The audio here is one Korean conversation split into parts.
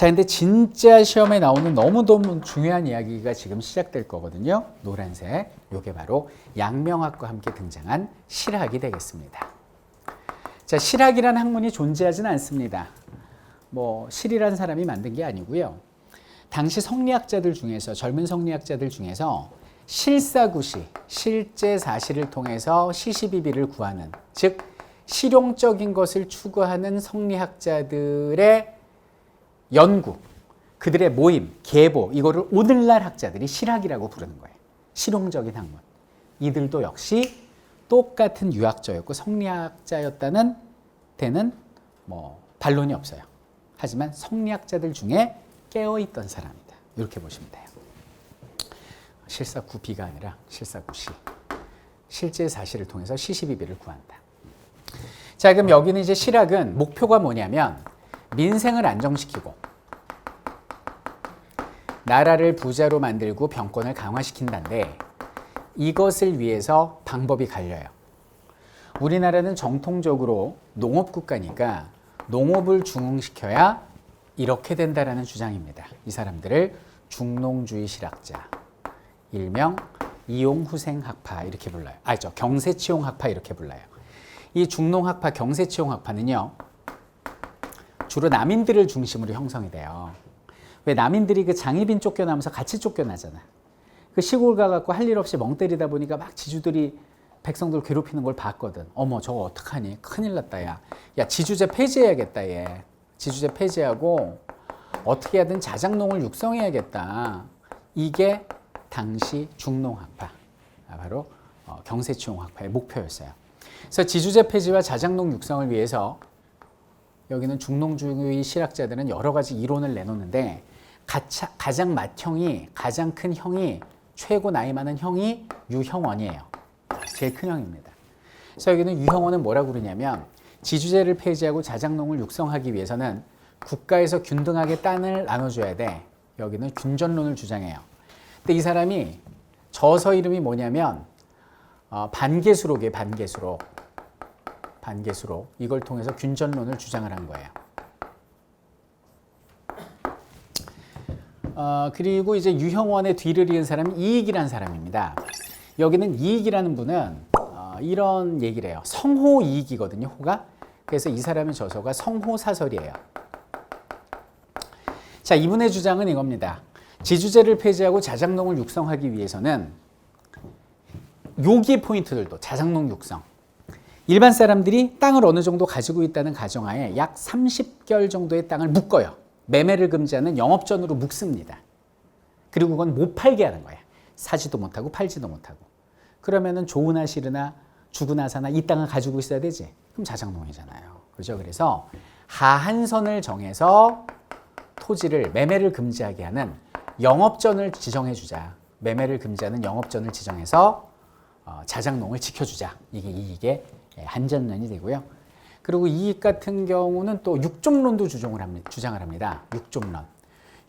자, 근데 진짜 시험에 나오는 너무너무 중요한 이야기가 지금 시작될 거거든요. 노란색, 요게 바로 양명학과 함께 등장한 실학이 되겠습니다. 자, 실학이라는 학문이 존재하지는 않습니다. 뭐 실이라는 사람이 만든 게 아니고요. 당시 성리학자들 중에서, 젊은 성리학자들 중에서 실사구시, 실제 사실을 통해서 시시비비를 구하는, 즉 실용적인 것을 추구하는 성리학자들의 연구, 그들의 모임, 계보, 이거를 오늘날 학자들이 실학이라고 부르는 거예요. 실용적인 학문. 이들도 역시 똑같은 유학자였고 성리학자였다는 데는 뭐 반론이 없어요. 하지만 성리학자들 중에 깨어있던 사람이다. 이렇게 보시면 돼요. 실사구비가 아니라 실사구시. 실제 사실을 통해서 시시비비를 구한다. 자, 그럼 여기는 이제 실학은 목표가 뭐냐면 민생을 안정시키고 나라를 부자로 만들고 병권을 강화시킨다는데 이것을 위해서 방법이 갈려요. 우리나라는 정통적으로 농업국가니까 농업을 중흥시켜야 이렇게 된다라는 주장입니다. 이 사람들을 중농주의 실학자, 일명 이용후생학파 이렇게 불러요. 경세치용학파 이렇게 불러요. 이 중농학파, 경세치용학파는요. 주로 남인들을 중심으로 형성이 돼요. 왜 남인들이 그 장희빈 쫓겨나면서 같이 쫓겨나잖아. 그 시골 가갖고 할 일 없이 멍 때리다 보니까 막 지주들이 백성들 괴롭히는 걸 봤거든. 어머, 저거 어떡하니? 큰일 났다, 야. 야, 지주제 폐지해야겠다, 얘. 지주제 폐지하고 어떻게 하든 자작농을 육성해야겠다. 이게 당시 중농학파, 바로 경세치용학파의 목표였어요. 그래서 지주제 폐지와 자작농 육성을 위해서 여기는 중농주의 실학자들은 여러 가지 이론을 내놓는데 가장 맏형이, 가장 큰 형이, 최고 나이 많은 형이 유형원이에요. 제일 큰 형입니다. 그래서 여기는 유형원은 뭐라고 그러냐면 지주제를 폐지하고 자작농을 육성하기 위해서는 국가에서 균등하게 땅을 나눠줘야 돼. 여기는 균전론을 주장해요. 근데 이 사람이 저서 이름이 뭐냐면 반계수록이에요. 반계수록. 이걸 통해서 균전론을 주장을 한 거예요. 그리고 이제 유형원의 뒤를 이은 사람이 이익이라는 사람입니다. 여기는 이익이라는 분은 이런 얘기를 해요. 성호 이익이거든요. 호가. 그래서 이 사람의 저서가 성호사설이에요. 자, 이분의 주장은 이겁니다. 지주제를 폐지하고 자작농을 육성하기 위해서는 여기의 포인트들도 자작농 육성. 일반 사람들이 땅을 어느 정도 가지고 있다는 가정하에 약 30결 정도의 땅을 묶어요. 매매를 금지하는 영업전으로 묶습니다. 그리고 그건 못 팔게 하는 거야. 사지도 못하고 팔지도 못하고. 그러면은 좋으나 싫으나 죽으나 사나 이 땅을 가지고 있어야 되지. 그럼 자작농이잖아요. 그렇죠? 그래서 하한선을 정해서 토지를 매매를 금지하게 하는 영업전을 지정해 주자. 매매를 금지하는 영업전을 지정해서 자작농을 지켜주자. 이게 이익의 한전론이 되고요. 그리고 이익 같은 경우는 또 육종론도 주장을 합니다. 육종론.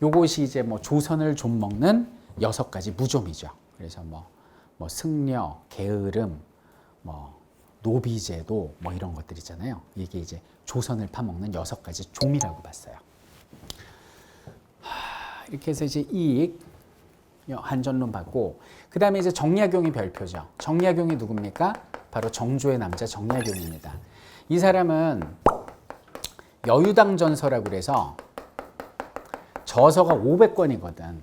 요것이 이제 뭐 조선을 좀 먹는 6가지 무좀이죠. 그래서 뭐 승려, 게으름, 뭐 노비제도 뭐 이런 것들 있잖아요. 이게 이제 조선을 파먹는 6가지 좀이라고 봤어요. 이렇게 해서 이제 이익 한전론 받고 그 다음에 이제 정약용이 별표죠. 정약용이 누굽니까? 바로 정조의 남자 정약용입니다. 이 사람은 여유당전서라고 그래서 저서가 500권이거든.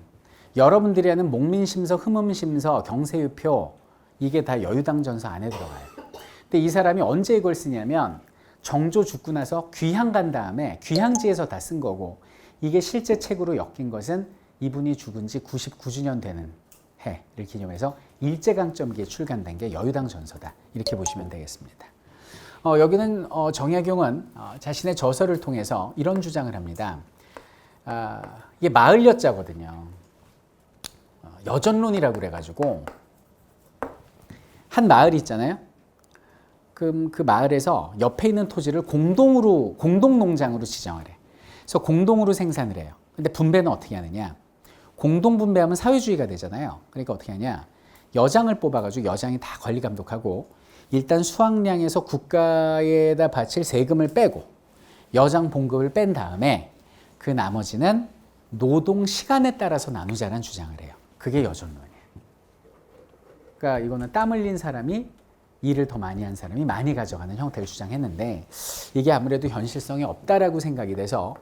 여러분들이 아는 목민심서, 흠음심서, 경세유표 이게 다 여유당전서 안에 들어가요. 근데 이 사람이 언제 이걸 쓰냐면 정조 죽고 나서 귀향 간 다음에 귀향지에서 다 쓴 거고 이게 실제 책으로 엮인 것은 이분이 죽은 지 99주년 되는 해를 기념해서 일제강점기에 출간된 게 여유당전서다. 이렇게 보시면 되겠습니다. 여기는 정약용은 자신의 저서를 통해서 이런 주장을 합니다. 이게 마을 여자거든요. 여전론이라고 그래가지고 한 마을이 있잖아요. 그럼 그 마을에서 옆에 있는 토지를 공동농장으로 지정을 해. 그래서 공동으로 생산을 해요. 근데 분배는 어떻게 하느냐? 공동 분배하면 사회주의가 되잖아요. 그러니까 어떻게 하냐? 여장을 뽑아가지고 여장이 다 관리 감독하고 일단 수확량에서 국가에다 바칠 세금을 빼고 여장 봉급을 뺀 다음에 그 나머지는 노동 시간에 따라서 나누자는 주장을 해요. 그게 여존론이에요. 그러니까 이거는 땀 흘린 사람이 일을 더 많이 한 사람이 많이 가져가는 형태를 주장했는데 이게 아무래도 현실성이 없다라고 생각이 돼서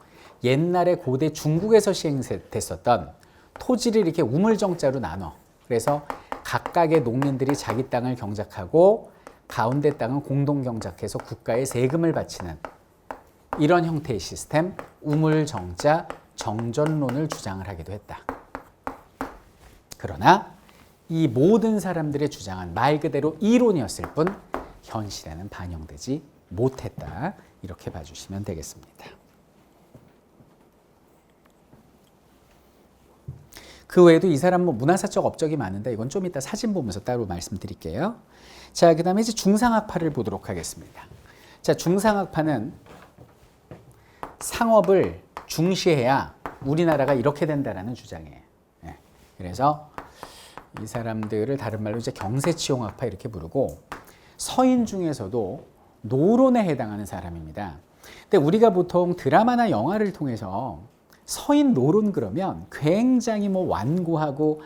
옛날에 고대 중국에서 시행됐었던 토지를 이렇게 우물정자로 나눠 그래서 각각의 농민들이 자기 땅을 경작하고 가운데 땅은 공동 경작해서 국가에 세금을 바치는 이런 형태의 시스템 우물정자 정전론을 주장을 하기도 했다. 그러나 이 모든 사람들의 주장은 말 그대로 이론이었을 뿐 현실에는 반영되지 못했다. 이렇게 봐주시면 되겠습니다. 그 외에도 이 사람 뭐 문화사적 업적이 많은데 이건 좀 이따 사진 보면서 따로 말씀드릴게요. 자, 그 다음에 이제 중상학파를 보도록 하겠습니다. 자, 중상학파는 상업을 중시해야 우리나라가 이렇게 된다는 주장이에요. 네. 그래서 이 사람들을 다른 말로 이제 경세치용학파 이렇게 부르고 서인 중에서도 노론에 해당하는 사람입니다. 근데 우리가 보통 드라마나 영화를 통해서 서인 노론 그러면 굉장히 뭐 완고하고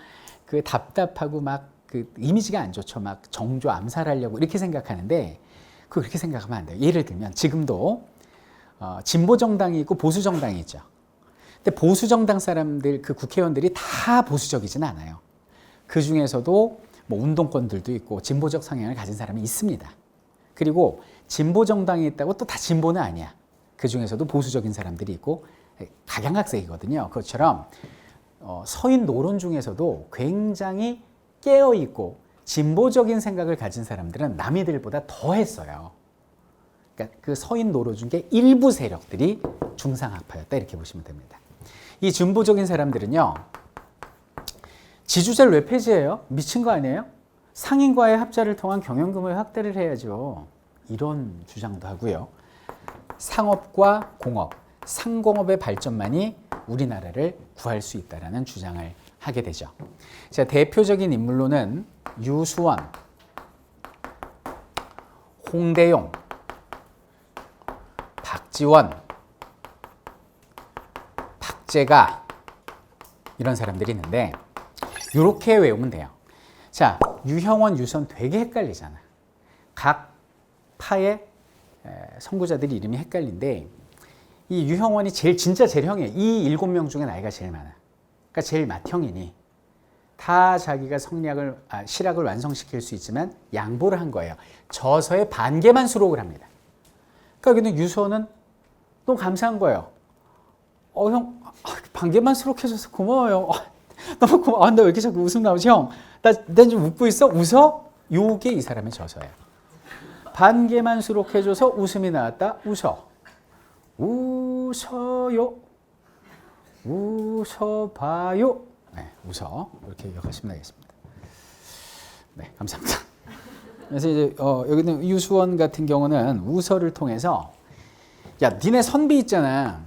그 답답하고 막 그 이미지가 안 좋죠. 막 정조 암살하려고 이렇게 생각하는데 그렇게 생각하면 안 돼요. 예를 들면 지금도 진보 정당이 있고 보수 정당이 있죠. 근데 보수 정당 사람들 그 국회의원들이 다 보수적이지는 않아요. 그 중에서도 뭐 운동권들도 있고 진보적 성향을 가진 사람이 있습니다. 그리고 진보 정당이 있다고 또 다 진보는 아니야. 그 중에서도 보수적인 사람들이 있고 각양각색이거든요. 그것처럼 서인 노론 중에서도 굉장히 깨어있고 진보적인 생각을 가진 사람들은 남이들보다 더 했어요. 그러니까 그 서인 노론 중에 일부 세력들이 중상학파였다 이렇게 보시면 됩니다. 이 진보적인 사람들은요. 지주제를 왜 폐지해요? 미친 거 아니에요? 상인과의 합작을 통한 경영규모의 확대를 해야죠. 이런 주장도 하고요. 상업과 공업, 상공업의 발전만이 우리나라를 구할 수 있다는 주장을 하게 되죠. 자, 대표적인 인물로는 유수원, 홍대용, 박지원, 박재가 이런 사람들이 있는데 이렇게 외우면 돼요. 자, 유형원, 유선 되게 헷갈리잖아. 각 파의 선구자들이 이름이 헷갈린데 이 유형원이 진짜 제일 형이에요. 이 7명 중에 나이가 제일 많아. 그러니까 제일 맏형이니 다 자기가 실학을 완성시킬 수 있지만 양보를 한 거예요. 저서의 반개만 수록을 합니다. 그러니까 근데 유서는 너무 감사한 거예요. 형, 반개만 수록해줘서 고마워요. 너무 고마워. 나 왜 이렇게 자꾸 웃음 나오지, 형? 난 좀 웃고 있어? 웃어? 요게 이 사람의 저서예요. 반개만 수록해줘서 웃음이 나왔다. 웃어. 웃어요. 웃어봐요. 네, 웃어. 이렇게 기억하시면 되겠습니다. 네, 감사합니다. 그래서 이제 여기는 유수원 같은 경우는 우서를 통해서 야, 니네 선비 있잖아.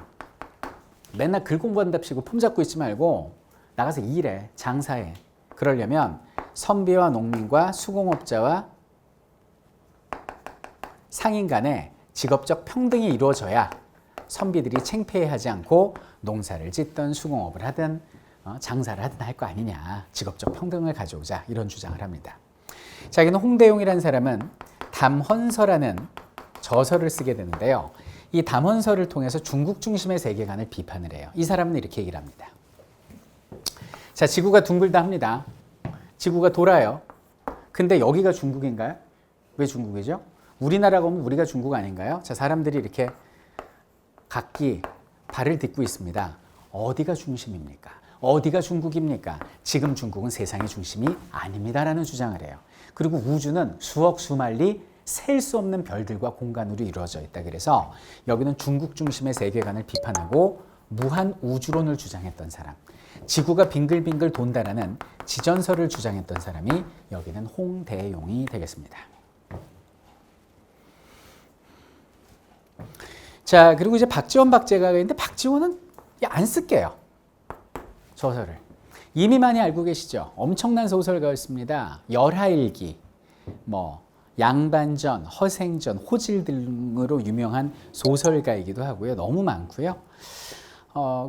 맨날 글 공부한답시고 품 잡고 있지 말고 나가서 일해, 장사해. 그러려면 선비와 농민과 수공업자와 상인 간에 직업적 평등이 이루어져야 선비들이 창피해하지 않고 농사를 짓든 수공업을 하든 장사를 하든 할 거 아니냐. 직업적 평등을 가져오자. 이런 주장을 합니다. 자기는 홍대용이라는 사람은 담헌서라는 저서를 쓰게 되는데요. 이 담헌서를 통해서 중국 중심의 세계관을 비판을 해요. 이 사람은 이렇게 얘기를 합니다. 자, 지구가 둥글다 합니다. 지구가 돌아요. 근데 여기가 중국인가요? 왜 중국이죠? 우리나라가 오면 우리가 중국 아닌가요? 자, 사람들이 이렇게 각기 발을 딛고 있습니다. 어디가 중심입니까? 어디가 중국입니까? 지금 중국은 세상의 중심이 아닙니다라는 주장을 해요. 그리고 우주는 수억 수만리 셀 수 없는 별들과 공간으로 이루어져 있다. 그래서 여기는 중국 중심의 세계관을 비판하고 무한 우주론을 주장했던 사람, 지구가 빙글빙글 돈다라는 지전설을 주장했던 사람이 여기는 홍대용이 되겠습니다. 자, 그리고 이제 박지원, 박재가가 있는데 박지원은 안 쓸게요. 저서를. 이미 많이 알고 계시죠? 엄청난 소설가였습니다. 열하일기, 양반전, 허생전, 호질 등으로 유명한 소설가이기도 하고요. 너무 많고요.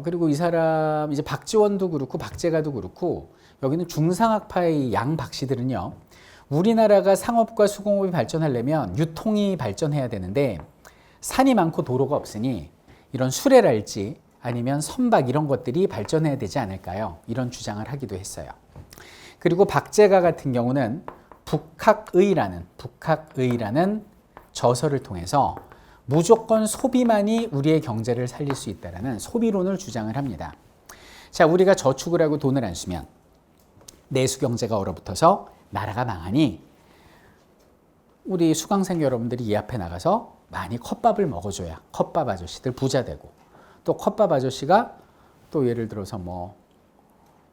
그리고 이 사람 이제 박지원도 그렇고 박재가도 그렇고 여기는 중상학파의 양 박씨들은요. 우리나라가 상업과 수공업이 발전하려면 유통이 발전해야 되는데 산이 많고 도로가 없으니 이런 수레랄지 아니면 선박 이런 것들이 발전해야 되지 않을까요? 이런 주장을 하기도 했어요. 그리고 박재가 같은 경우는 북학의라는 저서를 통해서 무조건 소비만이 우리의 경제를 살릴 수 있다는 소비론을 주장을 합니다. 자, 우리가 저축을 하고 돈을 안 쓰면 내수 경제가 얼어붙어서 나라가 망하니 우리 수강생 여러분들이 이 앞에 나가서 많이 컵밥을 먹어줘야 컵밥 아저씨들 부자 되고 또 컵밥 아저씨가 또 예를 들어서 뭐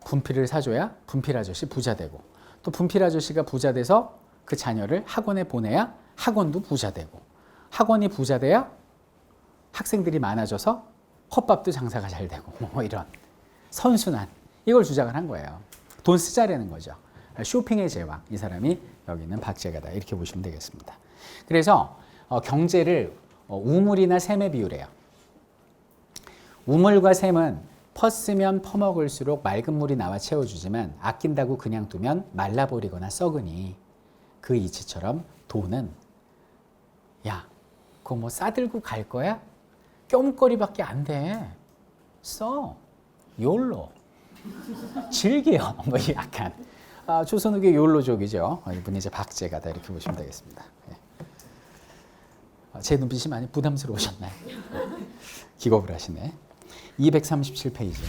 분필을 사줘야 분필 아저씨 부자 되고 또 분필 아저씨가 부자 돼서 그 자녀를 학원에 보내야 학원도 부자 되고 학원이 부자 돼야 학생들이 많아져서 컵밥도 장사가 잘 되고 뭐 이런 선순환 이걸 주장을 한 거예요. 돈 쓰자라는 거죠. 쇼핑의 제왕 이 사람이 여기 있는 박재가다 이렇게 보시면 되겠습니다. 그래서 경제를 우물이나 샘에 비유래요. 우물과 샘은 퍼쓰면 퍼먹을수록 맑은 물이 나와 채워주지만 아낀다고 그냥 두면 말라버리거나 썩으니 그 이치처럼 돈은 야 그거 뭐 싸들고 갈 거야? 뼘거리밖에 안 돼. 써. 욜로. 즐겨. 뭐 약간 조선후기 욜로족이죠. 이분이 이제 박재가다 이렇게 보시면 되겠습니다. 제 눈빛이 많이 부담스러우셨나요? 기겁을 하시네. 237페이지.